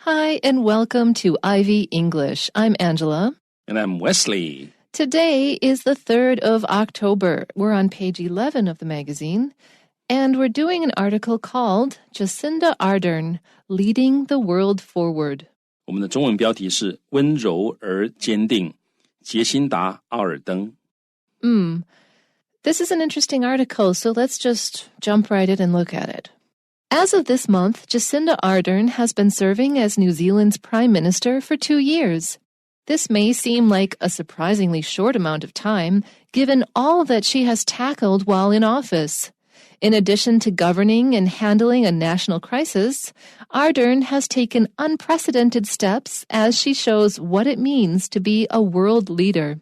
Hi, and welcome to Ivy English. I'm Angela. And I'm Wesley. Today is the 3rd of October. We're on page 11 of the magazine, and we're doing an article called Jacinda Ardern, Leading the World Forward. 我们的中文标题是温柔而坚定，杰辛达·奥尔登。This is an interesting article, so let's just jump right in and look at it. As of this month, Jacinda Ardern has been serving as New Zealand's Prime Minister for 2 years. This may seem like a surprisingly short amount of time, given all that she has tackled while in office. In addition to governing and handling a national crisis, Ardern has taken unprecedented steps as she shows what it means to be a world leader.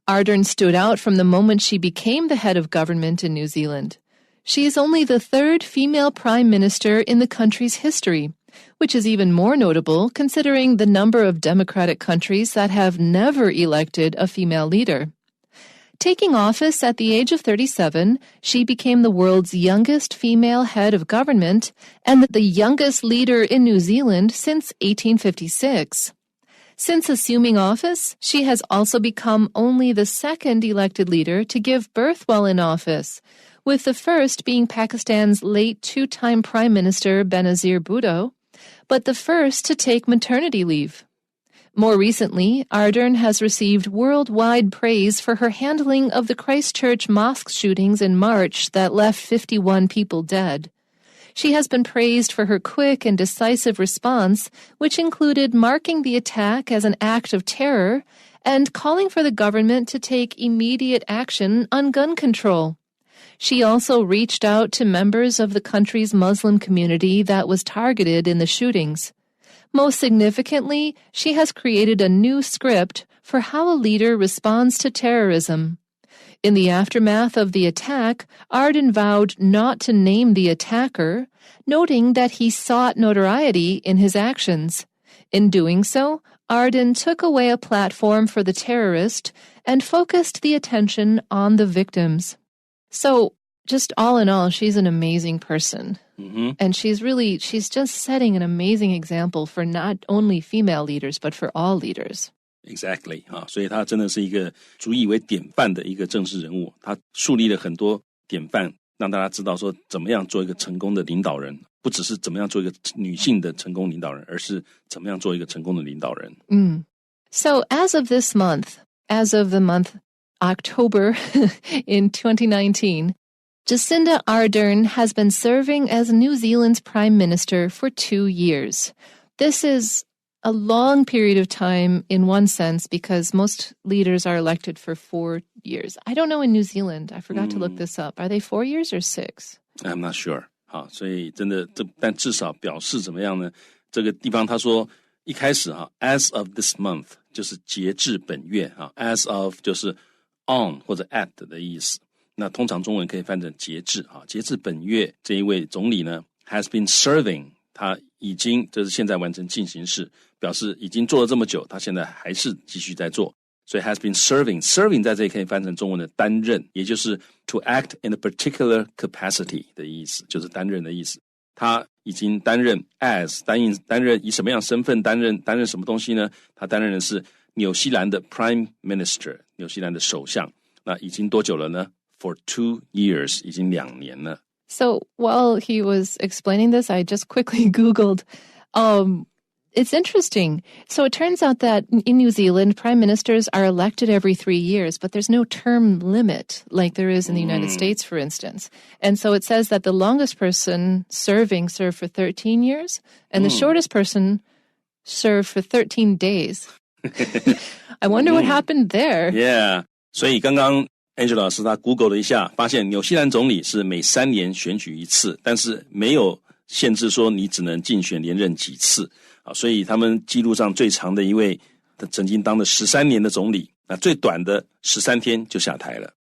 Ardern stood out from the moment she became the head of government in New Zealand. She is only the 3rd female prime minister in the country's history, which is even more notable considering the number of democratic countries that have never elected a female leader. Taking office at the age of 37, she became the world's youngest female head of government and the youngest leader in New Zealand since 1856. Since assuming office, she has also become only the 2nd elected leader to give birth while in office, with the first being Pakistan's late 2-time Prime Minister Benazir Bhutto, but the first to take maternity leave. More recently, Ardern has received worldwide praise for her handling of the Christchurch mosque shootings in March that left 51 people dead. She has been praised for her quick and decisive response, which included marking the attack as an act of terror and calling for the government to take immediate action on gun control. She also reached out to members of the country's Muslim community that was targeted in the shootings. Most significantly, she has created a new script for how a leader responds to terrorism. In the aftermath of the attack, Ardern vowed not to name the attacker, noting that he sought notoriety in his actions. In doing so, Ardern took away a platform for the terrorist and focused the attention on the victims. So, just all in all, she's an amazing person. And she's just setting an amazing example for not only female leaders, but for all leaders. Exactly. 所以她真的是一个足以为典范的一个政治人物。她树立了很多典范，让大家知道说怎么样做一个成功的领导人，不只是怎么样做一个女性的成功领导人，而是怎么样做一个成功的领导人。So as of this month, as of the month October in 2019, Jacinda Ardern has been serving as New Zealand's Prime Minister for 2 years. This is a long period of time in one sense because most leaders are elected for 4 years. I don't know in New Zealand. I forgot to look this up. Are they 4 years or 6? I'm not sure. 好，所以真的但至少表示怎么样呢？这个地方他说一开始as of this month 就是截至本月as of 就是 on 或者 at 的意思。那通常中文可以翻成截至截至本月这一位总理呢 has been serving， 他已经这是现在完成进行式，表示已经做了这么久，他现在还是继续在做，所以 has been serving 在这里可以翻成中文的担任，也就是 to act in a particular capacity 的意思，就是担任的意思。他已经担任 as 担任以什么样身份担任什么东西呢？他担任的是纽西兰的 Prime Minister， 纽西兰的首相。那已经多久了呢？ For 2 years， 已经2年了。So while he was explaining this, I just quickly Googled. It's interesting. So it turns out that in New Zealand, prime ministers are elected every 3 years, but there's no term limit like there is in the United States, for instance. And so it says that the longest person served for 13 years, and the shortest person served for 13 days. I wonder what happened there. Yeah. 所以刚刚 Angela 老师他 Google 了一下，发现纽西兰总理是每3年选举一次，但是没有限制说你只能竞选连任几次。所以他们记录上最长的一位曾经当了13年的总理，那最短的13天就下台了。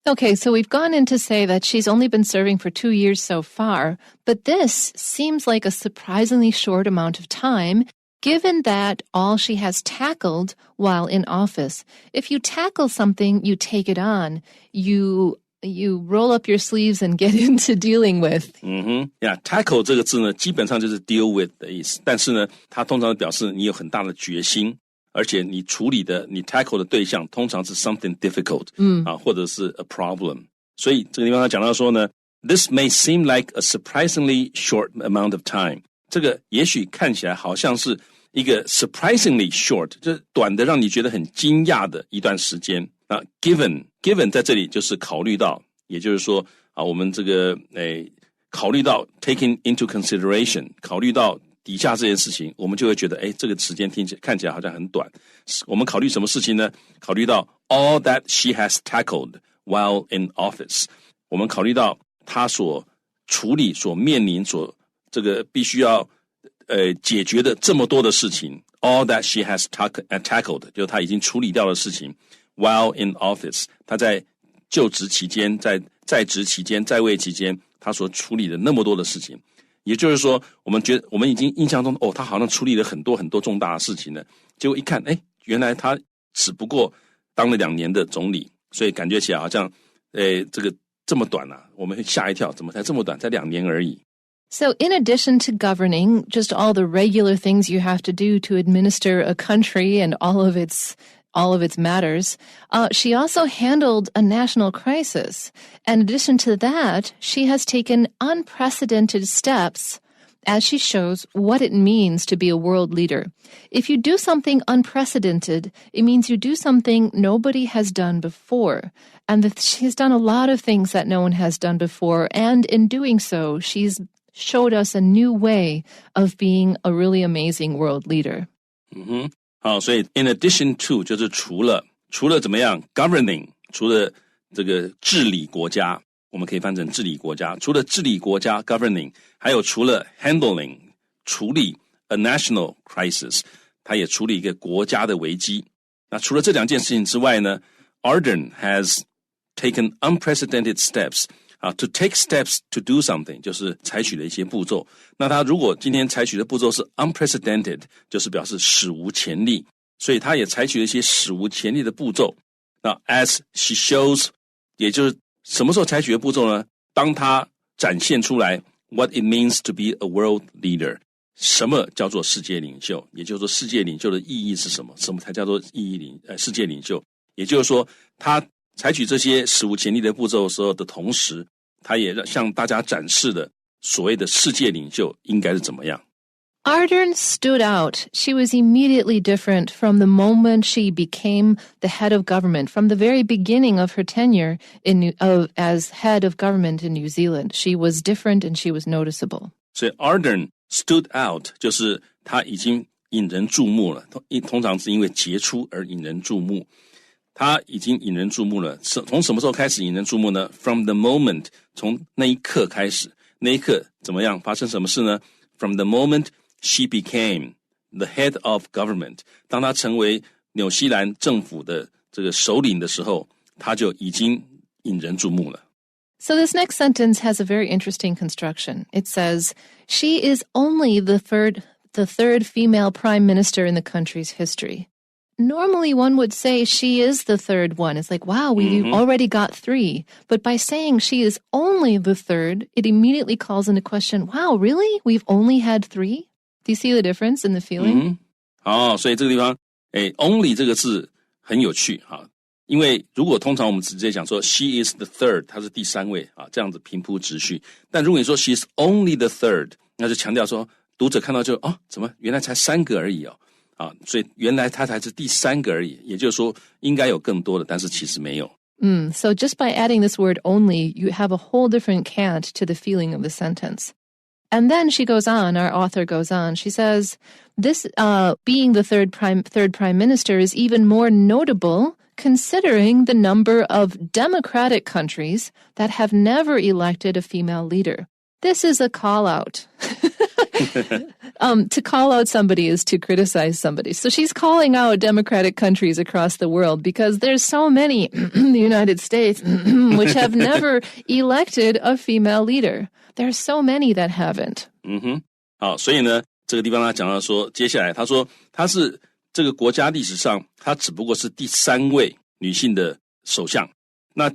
Okay, so we've gone in to say that she's only been serving for 2 years so far, but this seems like a surprisingly short amount of time, given that all she has tackled while in office. If you tackle something, you take it on. You you roll up your sleeves and get into dealing with. tackle 这个字呢，基本上就是 deal with 的意思，但是呢，它通常表示你有很大的决心，而且你处理的你 tackle 的对象通常是 something difficult，或者是 a problem。所以这个地方他讲到说呢 ，This may seem like a surprisingly short amount of time。这个也许看起来好像是一个 surprisingly short， 就是短的让你觉得很惊讶的一段时间。那 given 在这里就是考虑到，也就是说我们这个考虑到 taking into consideration， 考虑到底下这件事情，我们就会觉得这个时间看起来好像很短。我们考虑什么事情呢？考虑到 all that she has tackled while in office， 我们考虑到她所处理、所面临、所这个必须要解决的这么多的事情 all that she has tackled 就是她已经处理掉的事情 while in office， 她在就职期间、在职期间、在位期间，她所处理的那么多的事情。也就是说，我们已经印象中她好像处理了很多很多重大的事情了，结果一看原来她只不过当了2年的总理，所以感觉起来好像这个这么短啊，我们会吓一跳，怎么才这么短，才2年而已。So in addition to governing, just all the regular things you have to do to administer a country and all of its matters, she also handled a national crisis. And in addition to that, she has taken unprecedented steps as she shows what it means to be a world leader. If you do something unprecedented, it means you do something nobody has done before. And she's done a lot of things that no one has done before. And in doing so, she's showed us a new way of being a really amazing world leader. 好，所以 in addition to 就是除了怎么样 governing， 除了这个治理国家，我们可以翻成治理国家，除了治理国家 governing， 还有除了 handling 处理 a national crisis， 它也处理一个国家的危机。那除了这2件事情之外呢 Ardern has taken unprecedented steps。to take steps to do something 就是采取了一些步骤。那他如果今天采取的步骤是 unprecedented， 就是表示史无前例，所以他也采取了一些史无前例的步骤。那 as she shows， 也就是什么时候采取的步骤呢？当他展现出来 what it means to be a world leader， 什么叫做世界领袖？也就是说世界领袖的意义是什么？什么才叫做世界领袖？也就是说他采取这些史无前例的步骤的时候的同时，他也向大家展示了所谓的世界领袖应该是怎么样。Ardern stood out. She was immediately different from the moment she became the head of government. From the very beginning of her tenure as head of government in New Zealand, she was different and she was noticeable. 所以 Ardern stood out 就是他已经引人注目了，通常是因为杰出而引人注目。他已经引人注目了，从什么时候开始引人注目呢？ From the moment， 从那一刻开始，那一刻怎么样？发生什么事呢？ From the moment she became the head of government， 当他成为纽西兰政府的这个首领的时候，他就已经引人注目了。So this next sentence has a very interesting construction. It says, she is only the third female prime minister in the country's history.Normally, one would say she is the third one. It's like, wow, we've already got 3. But by saying she is only the third, it immediately calls into question, wow, really? We've only had 3? Do you see the difference in the feeling? 所以这个地方only 这个字很有趣因为如果通常我们直接讲说 she is the third， 她是第3位这样子平铺直叙。但如果你说 she is only the third， 那就强调说读者看到就怎么原来才3个而已所以原来他才是第3个而已，也就是说应该有更多的，但是其实没有。So just by adding this word only, you have a whole different cant to the feeling of the sentence. And then she goes on, our author goes on, she says, this being the third prime minister is even more notable considering the number of democratic countries that have never elected a female leader. This is a call-out. To call out somebody is to criticize somebody. So she's calling out democratic countries across the world because there's so many in the United States which have never elected a female leader. There's so many that haven't. 好，所以呢，这个地方他讲到说，接下来他说他是这个国家历史上，他只不过是第3位女性的首相。那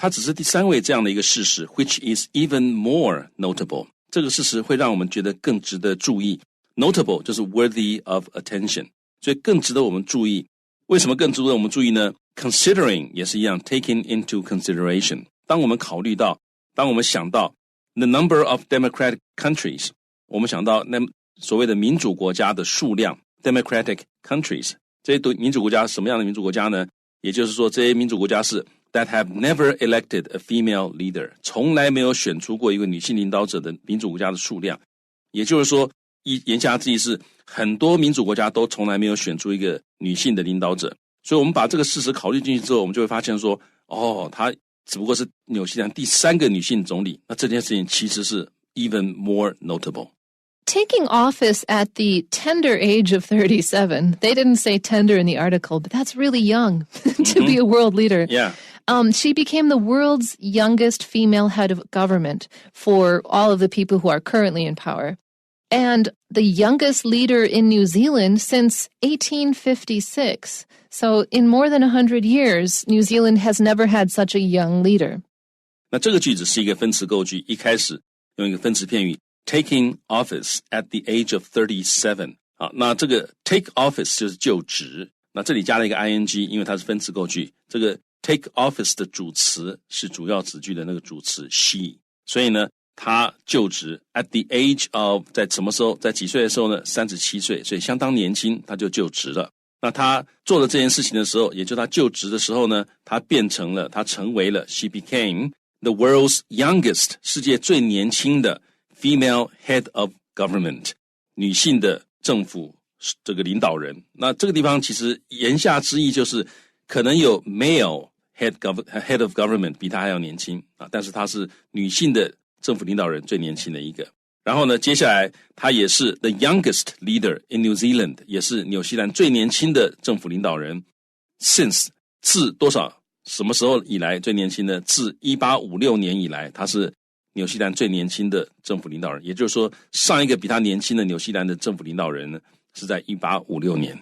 它只是第3位这样的一个事实 which is even more notable。 这个事实会让我们觉得更值得注意， notable 就是 worthy of attention， 所以更值得我们注意。为什么更值得我们注意呢？ Considering 也是一样， taking into consideration， 当我们考虑到，当我们想到 the number of democratic countries， 我们想到那所谓的民主国家的数量 democratic countries， 这些民主国家什么样的民主国家呢？也就是说这些民主国家是 that have never elected a female leader， 从来没有选出过一个女性领导者的民主国家的数量。也就是说言下之意是很多民主国家都从来没有选出一个女性的领导者。所以我们把这个事实考虑进去之后，我们就会发现说，她只不过是纽西兰第3个女性总理，那这件事情其实是 even more notable。Taking office at the tender age of 37. They didn't say tender in the article, but that's really young to be a world leader. Yeah. She became the world's youngest female head of government for all of the people who are currently in power. And the youngest leader in New Zealand since 1856. So in more than 100 years, New Zealand has never had such a young leader. 那这个句子是一个分词构句，一开始用一个分词片语Taking office at the age of 37。 好，那这个 take office 就是就职，那这里加了一个 ing， 因为它是分词构句。这个 take office 的主词是主要子句的那个主词 she， 所以呢他就职 at the age of 在什么时候，在几岁的时候呢？37岁，所以相当年轻，他就职了。那他做了这件事情的时候，也就是他就职的时候呢，他成为了 she became the world's youngest 世界最年轻的 female head of government 女性的政府这个领导人。那这个地方其实言下之意就是可能有 male head of government 比他还要年轻啊，但是他是女性的政府领导人最年轻的一个。然后呢，接下来他也是 the youngest leader in New Zealand， 也是纽西兰最年轻的政府领导人 since 自多少什么时候以来最年轻呢？自1856年以来，他是纽西兰最年轻的政府领导人。也就是说上一个比他年轻的纽西兰的政府领导人呢，是在1856年。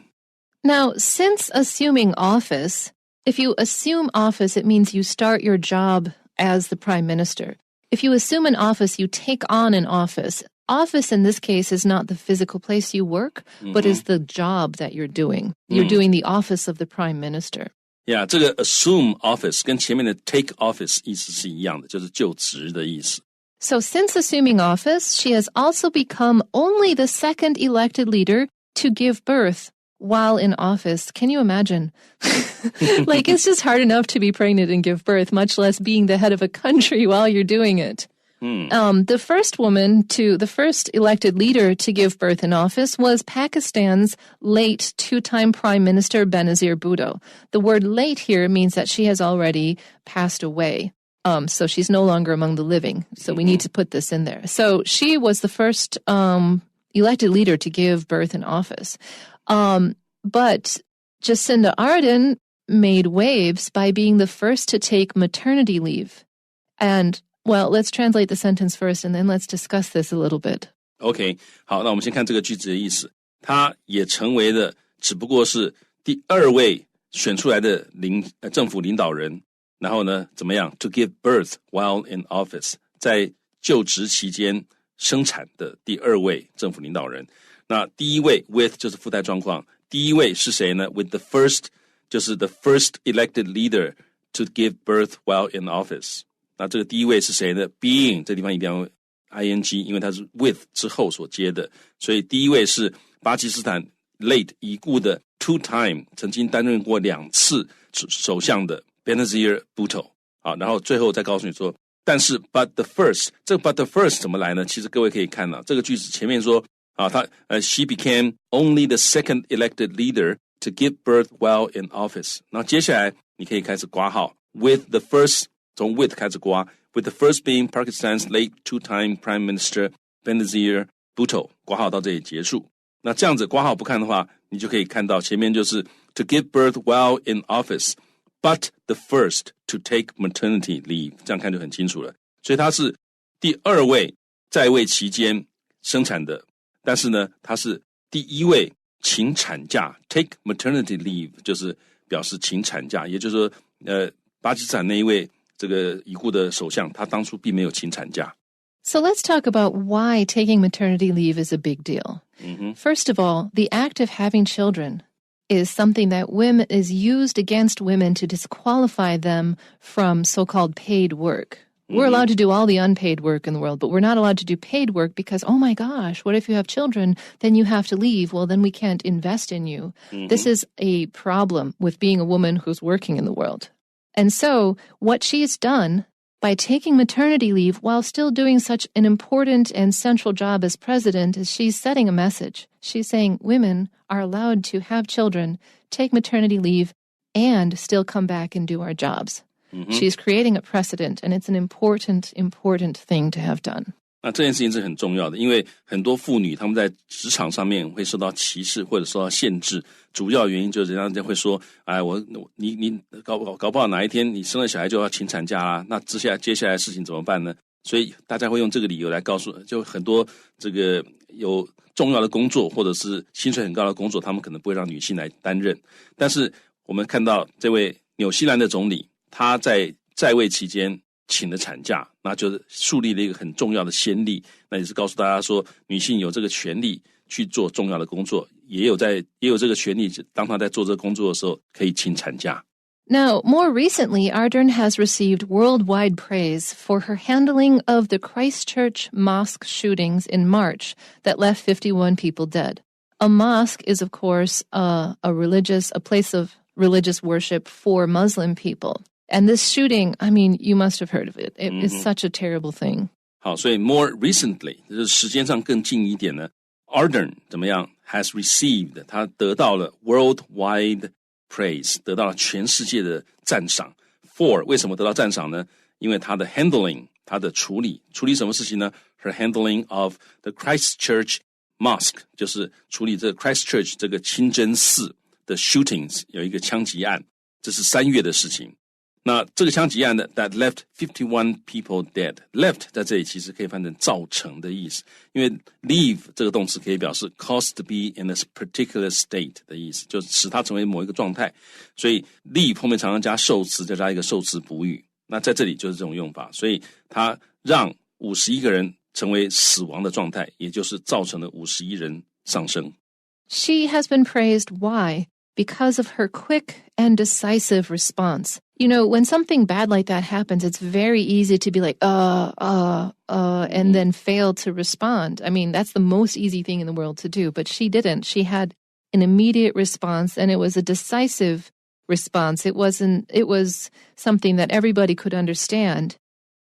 Now, since assuming office, if you assume office, it means you start your job as the prime minister.If you assume an office, you take on an office. Office in this case is not the physical place you work, but is the job that you're doing. You're doing the office of the prime minister. Yeah, 这个 assume office 跟前面的 take office 意思是一样的，就是就职的意思。So since assuming office, she has also become only the second elected leader to give birth while in office. Can you imagine? Like, it's just hard enough to be pregnant and give birth, much less being the head of a country while you're doing it. The first elected leader to give birth in office was Pakistan's late two-time Prime Minister Benazir Bhutto. The word late here means that she has already passed away. So she's no longer among the living. So we need to put this in there. So she was the first elected leader to give birth in office. But Jacinda Ardern made waves by being the first to take maternity leave. And, well, let's translate the sentence first and then let's discuss this a little bit. OK, 好，那我们先看这个句子的意思。他也成为了只不过是第2位选出来的政府领导人，然后呢怎么样 to give birth while in office 在就职期间生产的第2位政府领导人。那第1位 with 就是附带状况，第1位是谁呢？ with the first 就是 the first elected leader to give birth while in office。 那这个第1位是谁呢？ being 这地方一定要用 ing， 因为它是 with 之后所接的，所以第1位是巴基斯坦 late 已故的 two-time 曾经担任过2次首相的 Benazir Bhutto。 好，然后最后再告诉你说，但是 but the first 这个 but the first 怎么来呢？其实各位可以看到这个句子前面说she became only the second elected leader to give birth while in office。 然后接下来你可以开始括号 with the first， 从 with 开始括 with the first being Pakistan's late two-time Prime Minister Benazir Bhutto， 括号到这里结束。那这样子括号不看的话，你就可以看到前面就是 to give birth while in office but the first to take maternity leave， 这样看就很清楚了。所以他是第2位在位期间生产的，但是呢他是第1位请产假 take maternity leave， 就是表示请产假，也就是说巴基斯坦那一位这个已故的首相，他当初并没有请产假。So let's talk about why taking maternity leave is a big deal. First of all, the act of having children is something that is used against women to disqualify them from so-called paid work. We're allowed to do all the unpaid work in the world, but we're not allowed to do paid work because, oh my gosh, what if you have children? Then you have to leave. Well, then we can't invest in you. This is a problem with being a woman who's working in the world. And so what she's done by taking maternity leave while still doing such an important and central job as president is she's setting a message. She's saying women are allowed to have children, take maternity leave, and still come back and do our jobs. She's creating a precedent, and it's an important, important thing to have done. 那这件事情是很重要的，因为很多妇女她们在职场上面会受到歧视或者受到限制，主要原因就是人家会说，哎，你搞不好哪一天你生了小孩就要请产假啦，那接下来的事情怎么办呢？所以大家会用这个理由来告诉，就很多这个有重要的工作或者是薪水很高的工作，他们可能不会让女性来担任。但是我们看到这位纽西兰的总理，他在位期间请了产假，那就是树立了一个很重要的先例，那也是告诉大家说，女性有这个权利去做重要的工作，也有这个权利，当她在做这个工作的时候可以请产假。Now, more recently, Ardern has received worldwide praise for her handling of the Christchurch mosque shootings in March that left 51 people dead. A mosque is, of course, a place of religious worship for Muslim people. And this shooting, I mean, you must have heard of it. It is such a terrible thing. 好，所以 more recently 就是时间上更近一点呢 Ardern 怎么样 has received 他得到了 worldwide praise 得到了全世界的赞赏 for 为什么得到赞赏呢？因为他的 handling 他的处理什么事情呢？ Her handling of the Christchurch mosque 就是处理这个 Christchurch 这个清真寺的 shootings 有一个枪击案，这是3月的事情。那这个枪击案呢 that left 51 people dead. Left 在这里其实可以翻成造成的意思，因为 leave 这个动词可以表示 cause to be in a particular state 的意思，就使它成为某一个状态，所以 leave 后面常常加受词，再加一个受词补语，那在这里就是这种用法，所以它让51个人成为死亡的状态，也就是造成了51人丧生。She has been praised. Why? Because of her quick and decisive response. You know, when something bad like that happens, it's very easy to be like, and then fail to respond. I mean, that's the most easy thing in the world to do, but she didn't. She had an immediate response, and it was a decisive response. It was something that everybody could understand.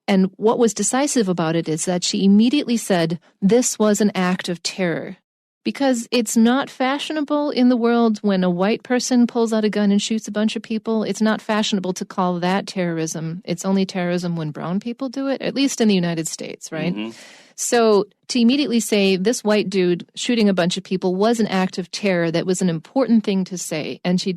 And what was decisive about it is that she immediately said, this was an act of terror. Because it's not fashionable in the world when a white person pulls out a gun and shoots a bunch of people. It's not fashionable to call that terrorism. It's only terrorism when brown people do it, at least in the United States, right? So to immediately say this white dude shooting a bunch of people was an act of terror, that was an important thing to say. And she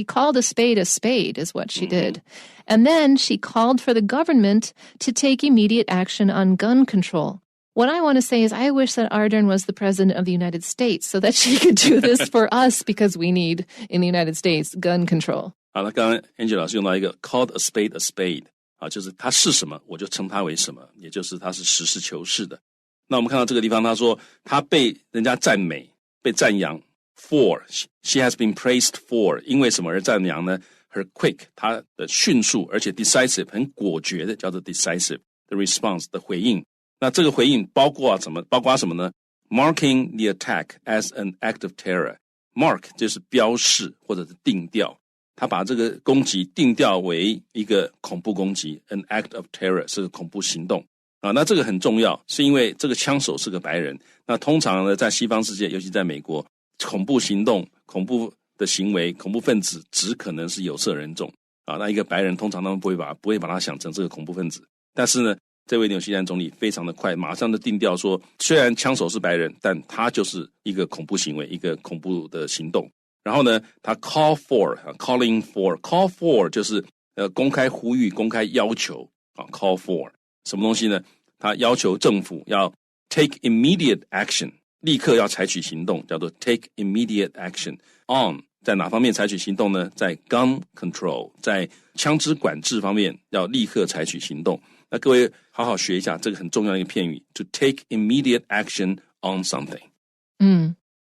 called a spade is what she did. And then she called for the government to take immediate action on gun control. What I want to say is I wish that Ardern was the president of the United States so that she could do this for us because we need, in the United States, gun control. 好，那刚刚 Angela 老师用到一个 called a spade 啊，就是他是什么我就称他为什么，也就是他是实事求是的。那我们看到这个地方他说他被人家赞美被赞扬 for she has been praised for 因为什么而赞扬呢？ Her quick 她的迅速而且 decisive 很果决的叫做 decisive 的 response 的回应。那这个回应包括什么呢？ Marking the attack as an act of terror. Mark 就是标示或者是定调，他把这个攻击定调为一个恐怖攻击 an act of terror 是个恐怖行动啊。那这个很重要，是因为这个枪手是个白人。那通常呢，在西方世界，尤其在美国，恐怖行动、恐怖的行为、恐怖分子只可能是有色人种啊。那一个白人通常他们不会把他想成这个恐怖分子，但是呢，这位纽西兰总理非常的快，马上就定调说，虽然枪手是白人，但他就是一个恐怖行为，一个恐怖的行动。然后呢，他 call for 就是公开呼吁、公开要求啊 ，call for 什么东西呢？他要求政府要 take immediate action， 立刻要采取行动，叫做 take immediate action on 在哪方面采取行动呢？在 gun control， 在枪支管制方面要立刻采取行动。那各位好好学一下这个很重要的一个片语 to take immediate action on something.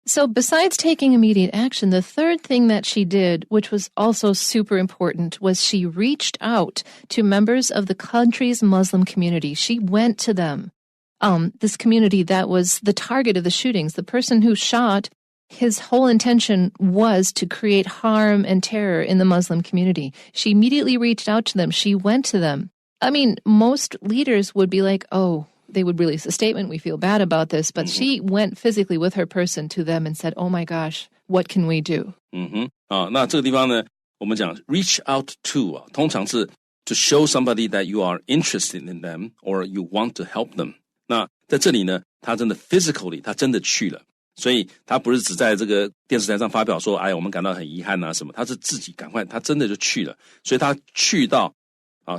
So besides taking immediate action, the third thing that she did, which was also super important, was she reached out to members of the country's Muslim community. She went to them. This community that was the target of the shootings. The person who shot, his whole intention was to create harm and terror in the Muslim community. She immediately reached out to them. She went to them. I mean, most leaders would be like, they would release a statement, we feel bad about this, but she went physically with her person to them and said, oh my gosh, what can we do? 那这个地方呢，我们讲 reach out to 通常是 to show somebody that you are interested in them or you want to help them. 那在这里呢，他真的 physically 他真的去了，所以他不是只在这个电视台上发表说，哎，我们感到很遗憾啊什么，他是自己赶快，他真的就去了，所以他去到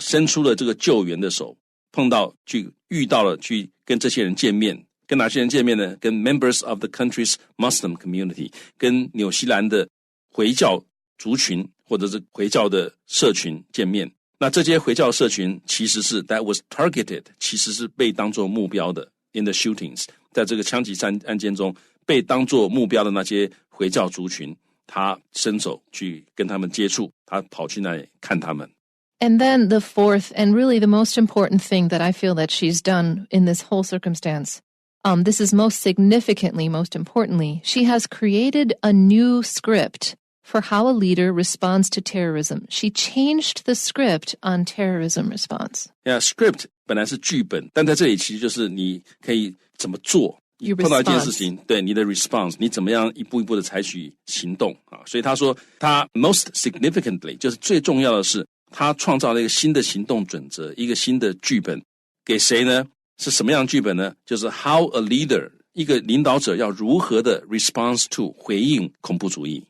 伸出了这个救援的手，碰到去遇到了去跟这些人见面，跟哪些人见面呢？跟 members of the country's Muslim community， 跟纽西兰的回教族群或者是回教的社群见面。那这些回教社群其实是 that was targeted， 其实是被当作目标的 in the shootings， 在这个枪击案件中被当作目标的那些回教族群，他伸手去跟他们接触，他跑去那里看他们。And then the fourth and really the most important thing that I feel that she's done in this whole circumstance, this is most significantly, most importantly, she has created a new script for how a leader responds to terrorism. She changed the script on terrorism response. Yeah, script 本来是剧本，但在这里其實就是你可以怎麼做，碰到一件事情，對你的 response， 你怎麼樣一步一步的採取行動啊？所以他說他 most significantly 就是最重要的是他創造了一個新的行動準則，一個新的劇本給誰呢？是什麼樣的劇本呢？就是 how a leader 一個領導者要如何的 response to 回應恐怖主義。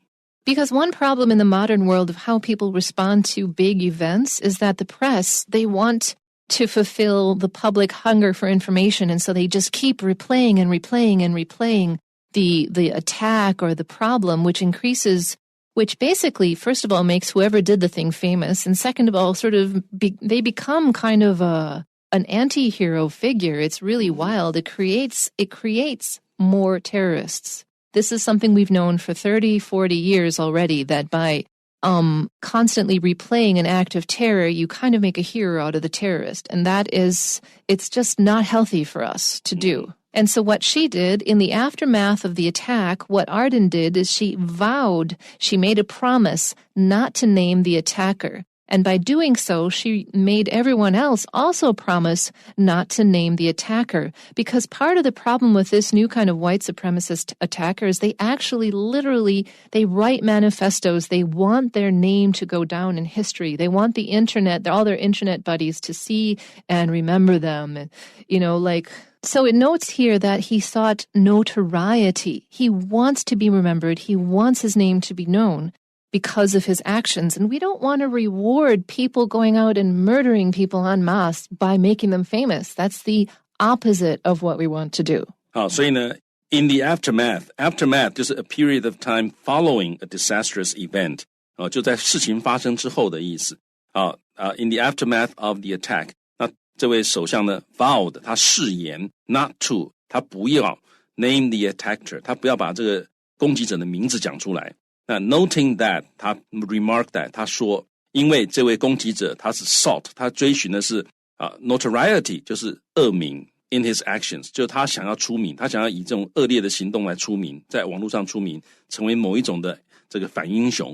Because one problem in the modern world of how people respond to big events is that the press, they want to fulfill the public hunger for information, and so they just keep replaying and replaying and replaying the attack or the problem, which basically, first of all, makes whoever did the thing famous, and second of all, sort of they become kind of an anti-hero figure. It's really wild. It creates more terrorists. This is something we've known for 30, 40 years already, that by constantly replaying an act of terror, you kind of make a hero out of the terrorist. And it's just not healthy for us to do. And so what she did in the aftermath of the attack, what Ardern did is she made a promise not to name the attacker. And by doing so, she made everyone else also promise not to name the attacker. Because part of the problem with this new kind of white supremacist attacker is they actually they write manifestos. They want their name to go down in history. They want the internet, all their internet buddies to see and remember them. So it notes here that he sought notoriety. He wants to be remembered. He wants his name to be known because of his actions. And we don't want to reward people going out and murdering people en masse by making them famous. That's the opposite of what we want to do. 好，所以呢 in the aftermath 就是 a period of time following a disastrous event 就在事情發生之後的意思。in the aftermath of the attack 那這位首相呢 vowed 他誓言 not to 他不要 name the attacker 他不要把這個攻擊者的名字講出來。那 noting that 他 remark that 他說因為這位攻擊者他是 sought 他追尋的是notoriety 就是惡名 in his actions 就是他想要出名他想要以這種惡劣的行動來出名在網絡上出名成為某一種的這個反英雄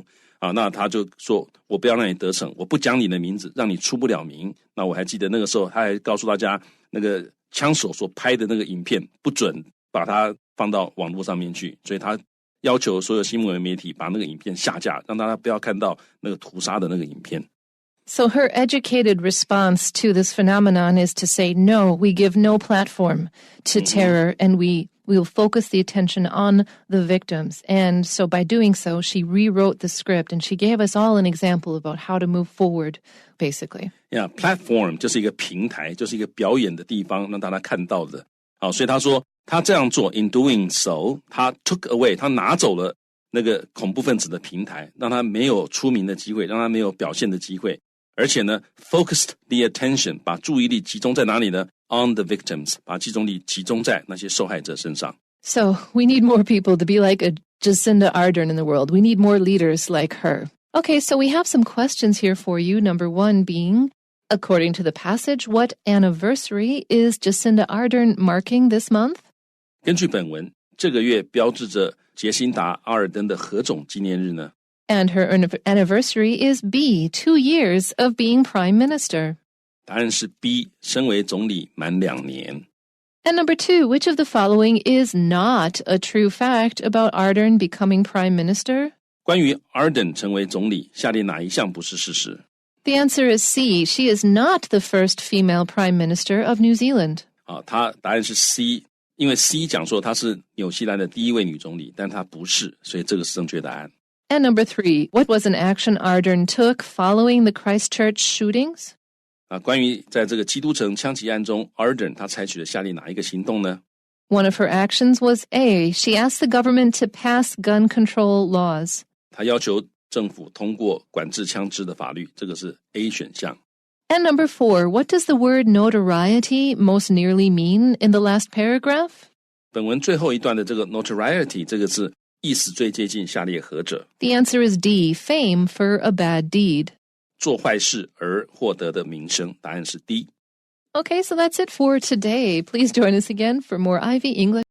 那他就說我不要讓你得逞我不講你的名字讓你出不了名那我還記得那個時候他還告訴大家那個槍手所拍的那個影片不准把它放到網絡上面去所以他要求所有新聞媒體把那個影片下架讓大家不要看到那個屠殺的那個影片 So her educated response to this phenomenon is to say, no, we give no platform to terror and we will focus the attention on the victims. And so by doing so, she rewrote the script and she gave us all an example about how to move forward, basically. Yeah, platform 就是一个平台就是一个表演的地方让大家看到的所以他说他这样做 in doing so 他 took away 他拿走了那个恐怖分子的平台，让他没有出名的机会，让他没有表现的机会。而且呢 focused the attention 把注意力集中在哪里呢？ On the victims 把集中力集中在那些受害者身上。 So we need more people to be like a Jacinda Ardern in the world. We need more leaders like her. Okay, so we have some questions here for you. Number one being, according to the passage, what anniversary is Jacinda Ardern marking this month? 根据本文，这个月标志着杰辛达·阿尔登的何种纪念日呢？ And her anniversary is B, 2 years of being prime minister. 答案是 B， 身为总理满2年。 And number two, which of the following is not a true fact about Ardern becoming prime minister? 关于 Ardern 成为总理，下列哪一项不是事实？ The answer is C. She is not the first female prime minister of New Zealand. 答案是 C， 因为 C 讲说她是纽西兰的第一位女总理，但她不是，所以这个是正确答案。 And number three, what was an action Ardern took following the Christchurch shootings? 关于在这个基督城枪击案中 Ardern 她采取了下列哪一个行动呢？ One of her actions was A. She asked the government to pass gun control laws. 她要求政府通过管制枪支的法律，这个是 A 选项。 And number four, what does the word notoriety most nearly mean in the last paragraph? 本文最后一段的这个 notoriety 这个字意思最接近下列何者？ The answer is D. Fame for a bad deed. 做坏事而获得的名声，答案是 D。 Okay, so that's it for today. Please join us again for more Ivy English.